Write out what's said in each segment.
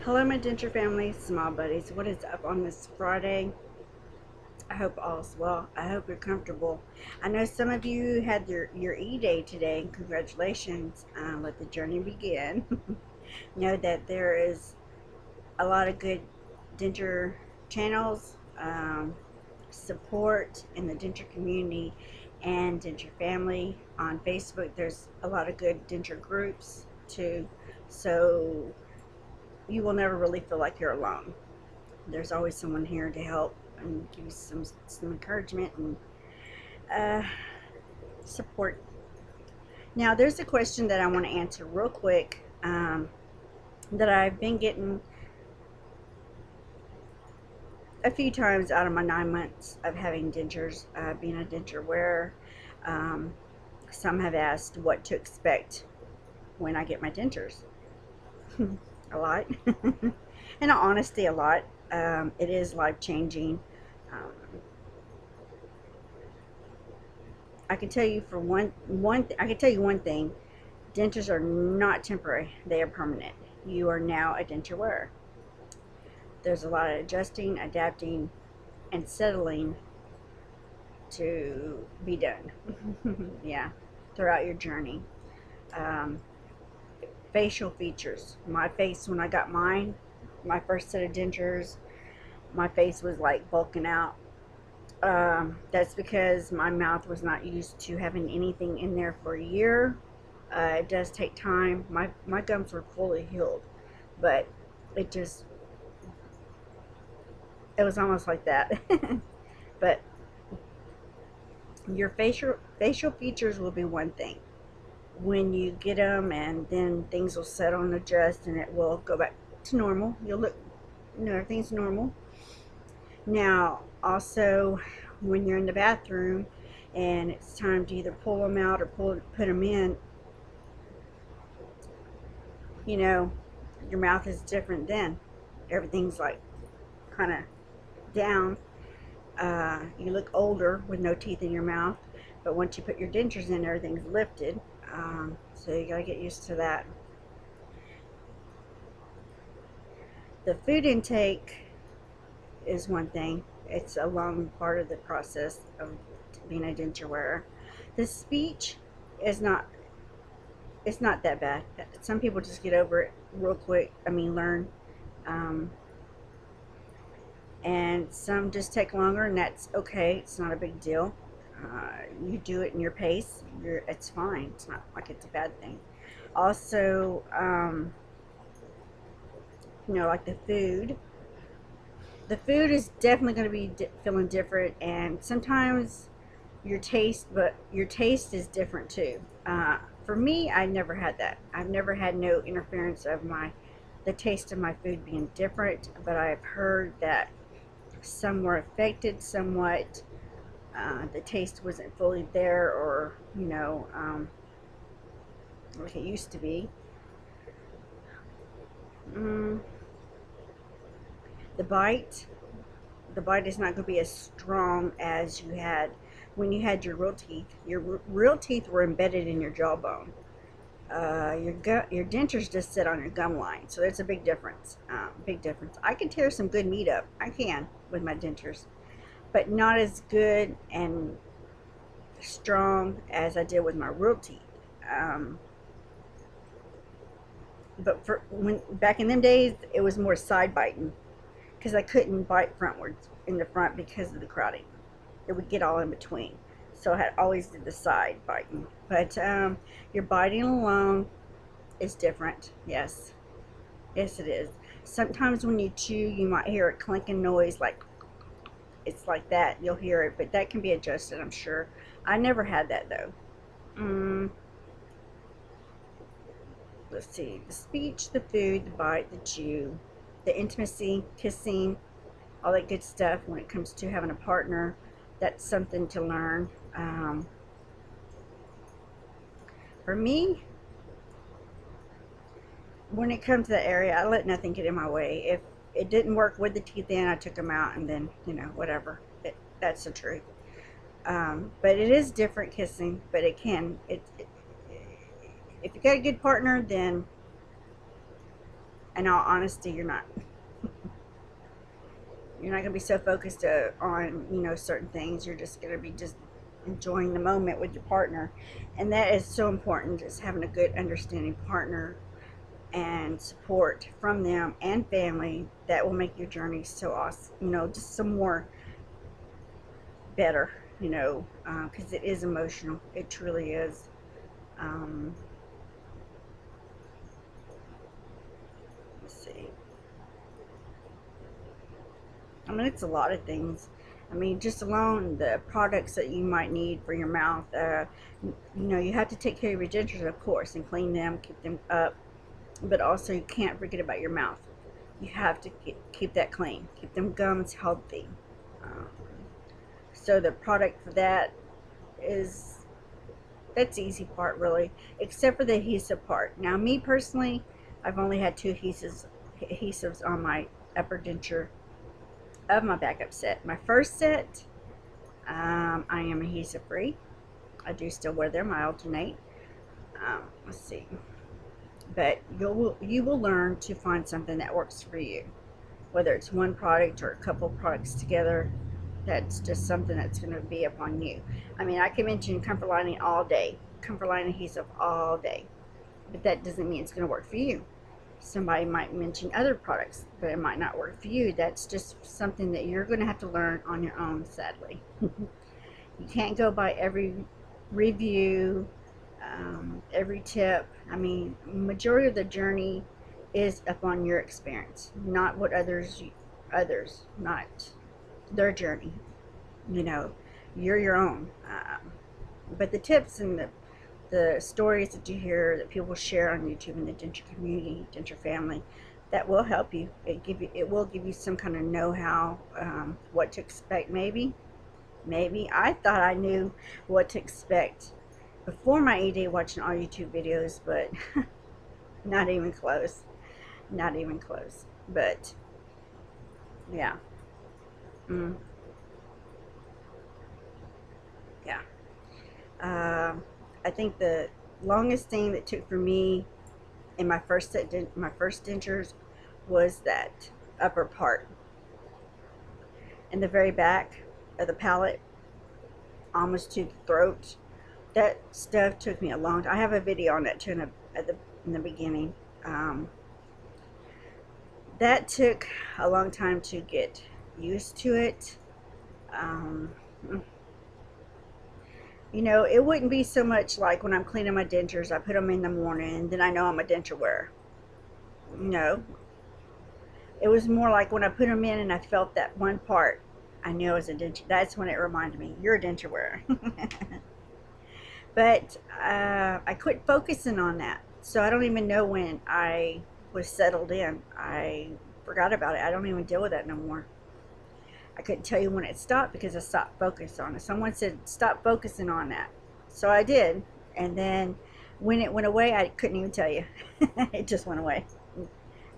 Hello, my denture family, small buddies. What is up on this Friday? I hope all's well. I hope you're comfortable. I know some of you had your E-Day today. Congratulations. Let the journey begin. Know that there is a lot of good denture channels, support in the denture community and denture family. On Facebook, there's a lot of good denture groups too. So you will never really feel like you're alone. There's always someone here to help and give you some encouragement and uh, support. Now, there's a question that I want to answer real quick that I've been getting a few times out of my 9 months of having dentures, being a denture wearer. Um, some have asked what to expect when I get my dentures. A lot. In all honesty, a lot. It is life changing. Um, I can tell you for I can tell you one thing: dentures are not temporary; they are permanent. You are now a denture wearer. There's a lot of adjusting, adapting, and settling to be done. Yeah, throughout your journey. Um, Facial features. My face when I got mine, my first set of dentures, my face was like bulking out. That's because my mouth was not used to having anything in there for a year. It does take time. My gums were fully healed, but it just it was almost like that. But your facial features will be one thing when you get them, and then things will settle and adjust, and it will go back to normal. You'll look, everything's normal. Now, also, when you're in the bathroom and it's time to either pull them out or put them in, you know, your mouth is different then. Everything's like kind of down. You look older with no teeth in your mouth, but once you put your dentures in, everything's lifted. So you gotta get used to that. The food intake is one thing. It's a long part of the process of being a denture wearer. The speech is not it's not that bad. Some people just get over it real quick. I mean, learn. Um, and some just take longer, and that's okay. It's not a big deal. You do it in your pace. It's fine. It's not like it's a bad thing. Also, like the food. The food is definitely going to be feeling different, and sometimes your taste is different too. For me, I never had that. I've never had no interference of the taste of my food being different, but I've heard that some were affected somewhat. The taste wasn't fully there, or like it used to be. Mm, the bite, the bite is not going to be as strong as you had when you had your real teeth. Your real teeth were embedded in your jawbone. Your dentures just sit on your gum line, so there's a big difference. Big difference. I can tear some good meat up. I can with my dentures, but not as good and strong as I did with my real teeth. Um, but for when back in them days, it was more side biting because I couldn't bite frontwards in the front because of the crowding. It would get all in between. So I had always did the side biting. But your biting alone is different. Yes. Yes, it is. Sometimes when you chew, you might hear a clinking noise, like it's like that. You'll hear it, but that can be adjusted, I'm sure. I never had that though. Mm, let's see. The speech, the food, the bite, the chew, the intimacy, kissing, all that good stuff when it comes to having a partner. That's something to learn. For me, when it comes to that area, I let nothing get in my way. If it didn't work with the teeth in, I took them out, and then, whatever. That's the truth. But it is different kissing, but if you got a good partner, then in all honesty, you're not. You're not going to be so focused on, certain things. You're just going to be just enjoying the moment with your partner. And that is so important, just having a good understanding partner and support from them and family. That will make your journey so awesome, just some more better, because it is emotional. It truly is. Um, let's see. I mean, it's a lot of things. I mean, just alone the products that you might need for your mouth. You have to take care of your dentures, of course, and clean them, keep them up. But also, you can't forget about your mouth. You have to keep that clean, keep them gums healthy. Um, so the product for that is that's the easy part, really, except for the adhesive part. Now, me personally, I've only had two adhesives on my upper denture of my backup set. My first set, I am adhesive free. I do still wear them. I alternate. Let's see, but you will learn to find something that works for you, whether it's one product or a couple products together. That's just something that's going to be upon you. I mean, I can mention comfort lining all day, comfort lining adhesive all day, but that doesn't mean it's going to work for you. Somebody might mention other products, but it might not work for you. That's just something that you're going to have to learn on your own, sadly. You can't go by every review, every tip. I mean, majority of the journey is upon your experience, not what others, not their journey. You know, you're your own. But the tips and the stories that you hear that people share on YouTube in the denture community, denture family, that will help you. It will give you some kind of know-how, what to expect. Maybe I thought I knew what to expect before my ED watching all YouTube videos, but not even close. Not even close. But yeah, mm, yeah. I think the longest thing that took for me in my first dentures was that upper part in the very back of the palate, almost to the throat. That stuff took me a long time. I have a video on that too in the beginning. Um, that took a long time to get used to it. Um, it wouldn't be so much like when I'm cleaning my dentures, I put them in the morning, and then I know I'm a denture wearer. No, it was more like when I put them in and I felt that one part, I knew I was a denture. That's when it reminded me, you're a denture wearer. But I quit focusing on that. So I don't even know when I was settled in. I forgot about it. I don't even deal with that no more. I couldn't tell you when it stopped because I stopped focusing on it. Someone said, stop focusing on that. So I did. And then when it went away, I couldn't even tell you. It just went away.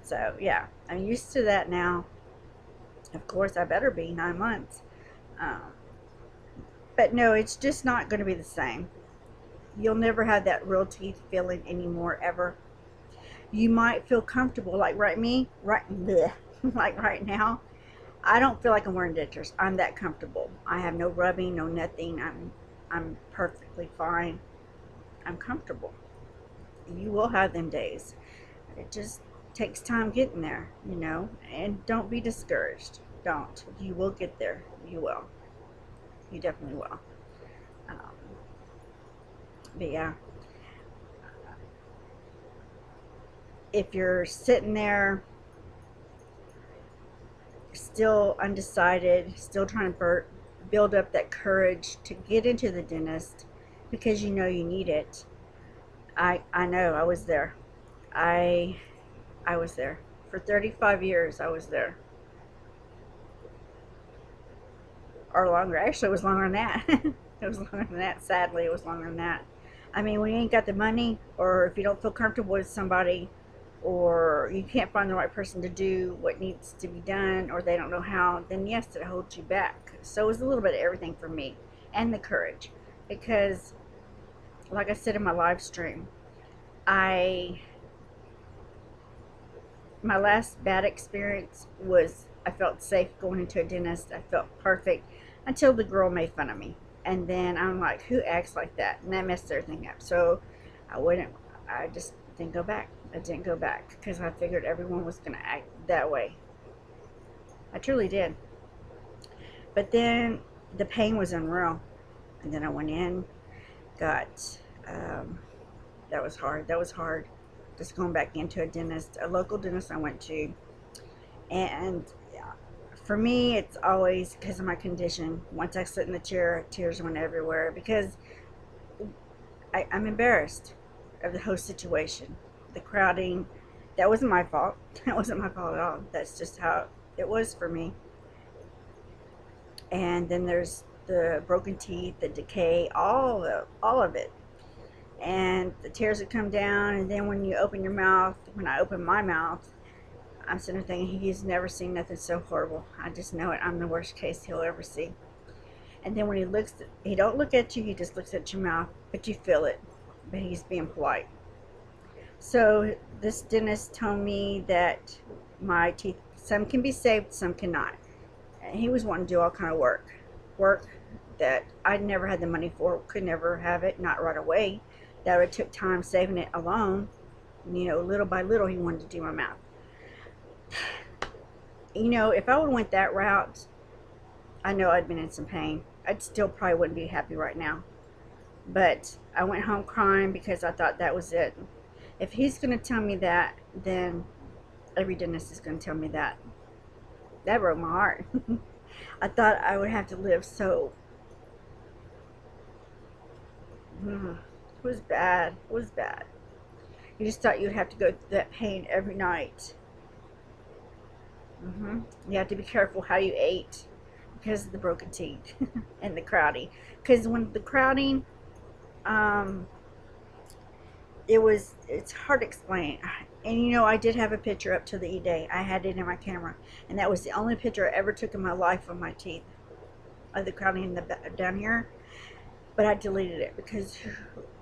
So yeah, I'm used to that now. Of course, I better be 9 months. Um, but no, it's just not going to be the same. You'll never have that real teeth feeling anymore, ever. You might feel comfortable, like bleh, like right now. I don't feel like I'm wearing dentures. I'm that comfortable. I have no rubbing, no nothing. I'm perfectly fine. I'm comfortable. You will have them days. It just takes time getting there, and don't be discouraged. Don't. You will get there. You will. You definitely will. Um, but yeah, if you're sitting there still undecided, still trying to build up that courage to get into the dentist because you know you need it, I know I was there. I was there for 35 years. I was there, or longer. Actually, it was longer than that. It was longer than that. Sadly, it was longer than that. I mean, when you ain't got the money, or if you don't feel comfortable with somebody, or you can't find the right person to do what needs to be done, or they don't know how, then yes, it holds you back. So it was a little bit of everything for me, and the courage, because like I said in my live stream, I my last bad experience was I felt safe going into a dentist. I felt perfect until the girl made fun of me. And then I'm like, who acts like that? And that messed everything up. So I wouldn't, I just didn't go back. I didn't go back because I figured everyone was going to act that way. I truly did. But then the pain was unreal. And then I went in, got, um, that was hard. That was hard. Just going back into a dentist, a local dentist I went to. And for me, it's always because of my condition. Once I sit in the chair, tears went everywhere because I'm embarrassed of the whole situation. The crowding, that wasn't my fault. That wasn't my fault at all. That's just how it was for me. And then there's the broken teeth, the decay, all of it. And the tears would come down, and then when you open your mouth, when I open my mouth, I'm sitting there thinking, he's never seen nothing so horrible. I just know it. I'm the worst case he'll ever see. And then when he looks, he don't look at you. He just looks at your mouth, but you feel it. But he's being polite. So this dentist told me that my teeth, some can be saved, some cannot. And he was wanting to do all kind of work that I never had the money for. Could never have it, not right away. That would took time saving it alone. You know, little by little, he wanted to do my mouth. You know, if I would have went that route, I know I'd been in some pain. I'd still probably wouldn't be happy right now. But I went home crying because I thought that was it. If he's going to tell me that, then every dentist is going to tell me that. That broke my heart. I thought I would have to live so. It was bad. It was bad. You just thought you'd have to go through that pain every night. You have to be careful how you ate because of the broken teeth and the crowding. Because when the crowding, it's hard to explain. And you know, I did have a picture up to the E-Day. I had it in my camera, and that was the only picture I ever took in my life of my teeth, of the crowding in the down here. But I deleted it because,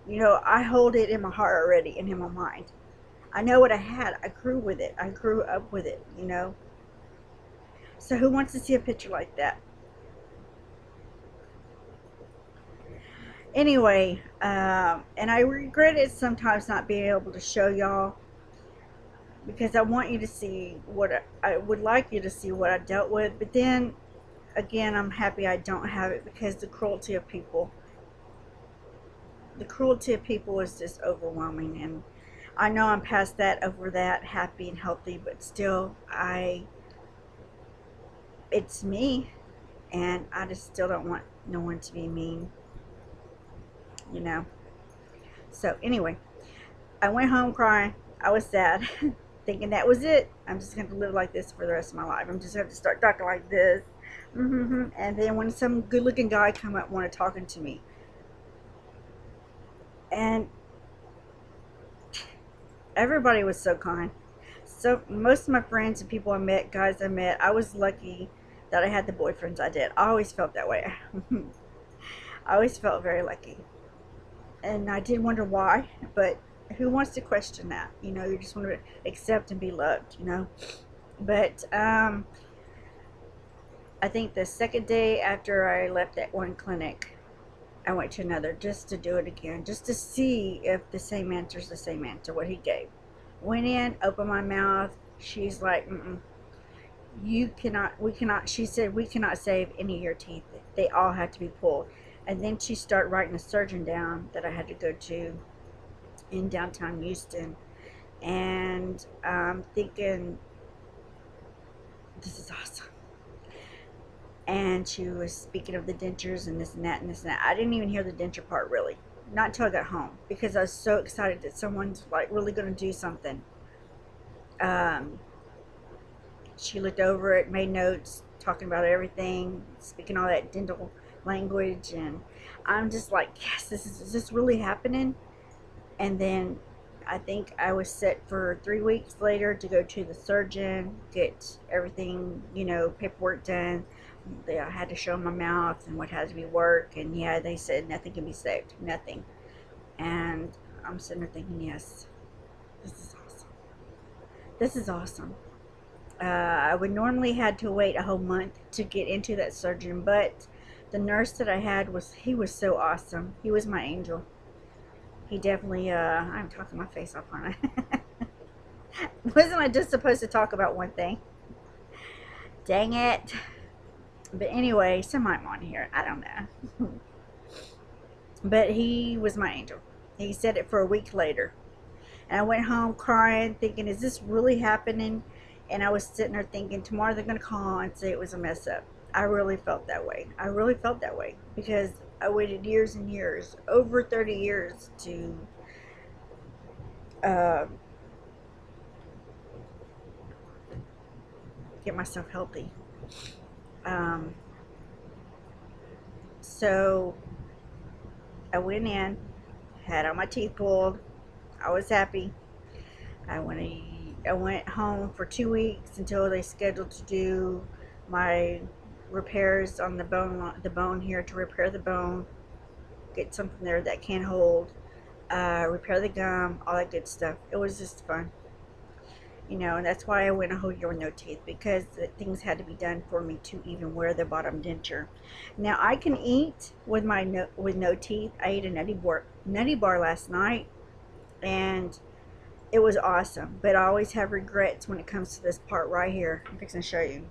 you know, I hold it in my heart already and in my mind. I know what I had. I grew with it. I grew up with it, you know. So who wants to see a picture like that? Anyway, and I regret it sometimes not being able to show y'all because I want you to see what I would like you to see what I dealt with. But then again, I'm happy I don't have it because the cruelty of people. The cruelty of people is just overwhelming, and I know I'm past that, over that, happy and healthy, but still, it's me, and I just still don't want no one to be mean, you know. So anyway, I went home crying. I was sad, thinking that was it. I'm just going to live like this for the rest of my life. I'm just going to start talking like this. And then when some good-looking guy come up, wanted talking to me, and everybody was so kind. So most of my friends and people I met, guys I met, I was lucky that I had the boyfriends I did. I always felt that way. I always felt very lucky. And I did wonder why, but who wants to question that? You know, you just want to accept and be loved, you know. But I think the second day after I left that one clinic, I went to another just to do it again, just to see if the same answer is the same answer, what he gave. Went in, opened my mouth. She's like, you cannot, we cannot, she said, we cannot save any of your teeth. They all have to be pulled. And then she started writing a surgeon down that I had to go to in downtown Houston. And I'm thinking, this is awesome. And she was speaking of the dentures and this and that and this and that. I didn't even hear the denture part really, not until I got home, because I was so excited that someone's like really going to do something. She looked over it, made notes, talking about everything, speaking all that dental language, and I'm just like, yes, is this really happening? And then I think I was set for 3 weeks later to go to the surgeon, get everything, you know, paperwork done. I had to show my mouth and what had to be worked, and yeah, they said nothing can be saved, nothing. And I'm sitting there thinking, yes, this is awesome. This is awesome. I would normally had to wait a whole month to get into that surgeon, but the nurse that I had he was so awesome. He was my angel. He definitely, I'm talking my face off, aren't I? Wasn't I just supposed to talk about one thing? Dang it. But anyway, some I'm on here. I don't know. But he was my angel. He said it for a week later. And I went home crying, thinking, is this really happening? And I was sitting there thinking, tomorrow they're going to call and say it was a mess up. I really felt that way. I really felt that way because I waited years and years, over 30 years, to uh, get myself healthy. Um, so I went in, had all my teeth pulled. I was happy. I went home for 2 weeks until they scheduled to do my repairs on the bone here, to repair the bone, get something there that can hold, repair the gum, all that good stuff. It was just fun, you know, and that's why I went a whole year with no teeth, because things had to be done for me to even wear the bottom denture. Now I can eat with no teeth. I ate a nutty bar last night, and it was awesome, but I always have regrets when it comes to this part right here. I'm fixing to show you.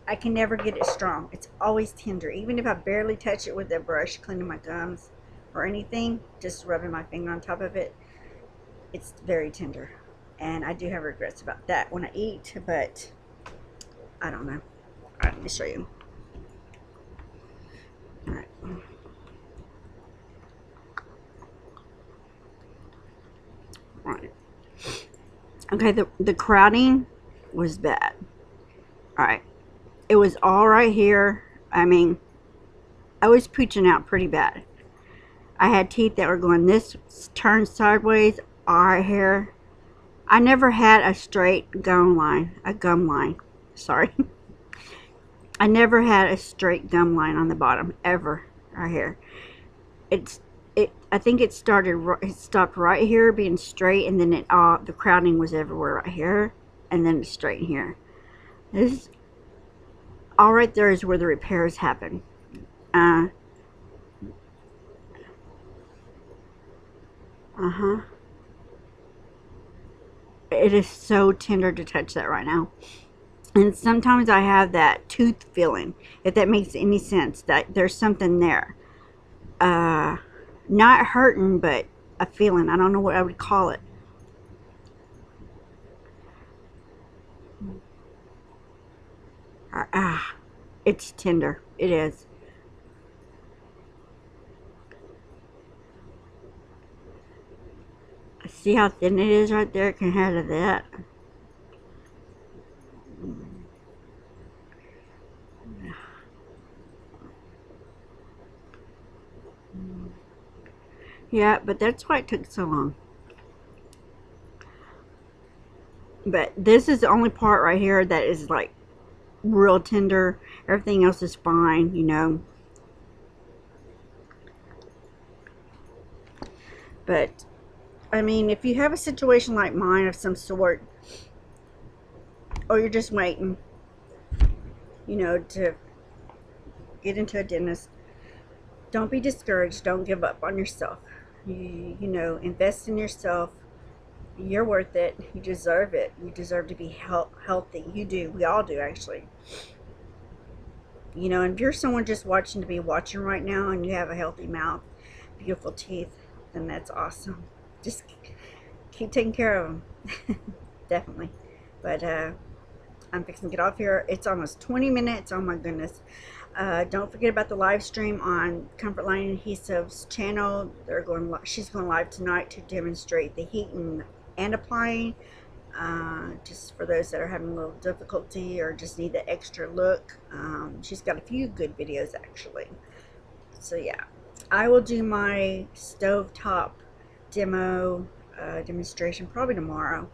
I can never get it strong. It's always tender. Even if I barely touch it with a brush, cleaning my gums or anything, just rubbing my finger on top of it, it's very tender. And I do have regrets about that when I eat, but I don't know. Alright, let me show you. Alright. Right. Okay, the crowding was bad. Alright. It was all right here. I mean, I was pooching out pretty bad. I had teeth that were going this turn sideways, all right here. I never had a straight gum line. Sorry. I never had a straight gum line on the bottom, ever, right here. I think it stopped right here being straight, and then the crowding was everywhere right here, and then it's straight here. This all right there is where the repairs happen. It is so tender to touch that right now. And sometimes I have that tooth feeling, if that makes any sense, that there's something there. Not hurting, but a feeling. I don't know what I would call it. It's tender. It is. See how thin it is right there compared to that? Yeah, but that's why it took so long. But this is the only part right here that is like real tender. Everything else is fine, you know. But I mean, if you have a situation like mine of some sort, or you're just waiting, you know, to get into a dentist, don't be discouraged. Don't give up on yourself. You know, invest in yourself. You're worth it. You deserve it. You deserve to be healthy. You do. We all do, actually. You know, and if you're someone just watching to be watching right now, and you have a healthy mouth, beautiful teeth, then that's awesome. Just keep taking care of them. Definitely. But I'm fixing to get off here. It's almost 20 minutes. Oh my goodness. Don't forget about the live stream on Comfort Line Adhesives channel. She's going live tonight to demonstrate the heat and applying. Just for those that are having a little difficulty or just need the extra look. She's got a few good videos actually. So yeah, I will do my stovetop demonstration probably tomorrow.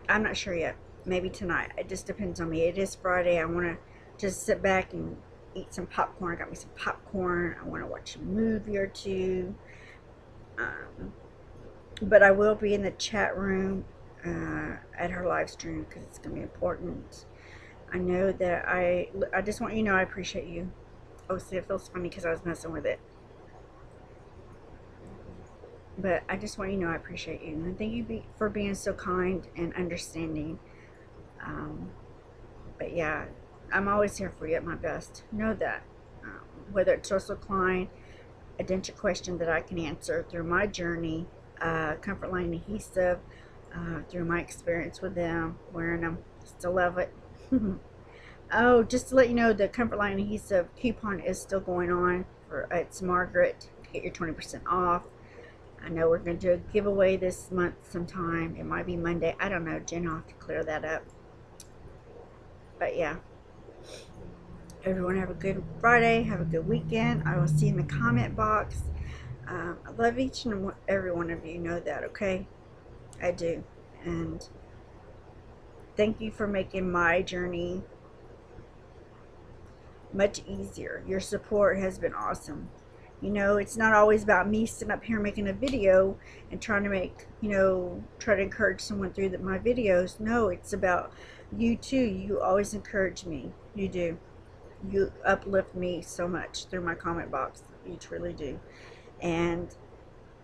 I'm not sure yet. Maybe tonight. It just depends on me. It is Friday. I want to just sit back and eat some popcorn. I got me some popcorn. I want to watch a movie or two. But I will be in the chat room at her live stream, because it's going to be important. I know that I just want you to know I appreciate you. Oh, see, it feels funny because I was messing with it. But I just want you to know I appreciate you. And thank you for being so kind and understanding. But yeah, I'm always here for you at my best. Know that. Whether it's social decline, a denture question that I can answer through my journey, comfort line adhesive, through my experience with them, wearing them. Still love it. Oh, just to let you know, the comfort line adhesive coupon is still going on. It's Margaret. Get your 20% off. I know we're going to do a giveaway this month sometime. It might be Monday. I don't know. Jen will have to clear that up. But yeah. Everyone have a good Friday. Have a good weekend. I will see you in the comment box. I love each and every one of you. Know that, okay? I do. And thank you for making my journey much easier. Your support has been awesome. You know, it's not always about me sitting up here making a video and trying to make, try to encourage someone through my videos. No, it's about you too. You always encourage me. You do. You uplift me so much through my comment box. You truly do. And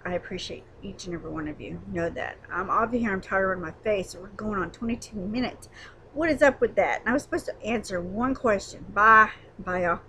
I appreciate each and every one of you. Know that. I'm off here. I'm tired of my face. We're going on 22 minutes. What is up with that? And I was supposed to answer one question. Bye. Bye, y'all.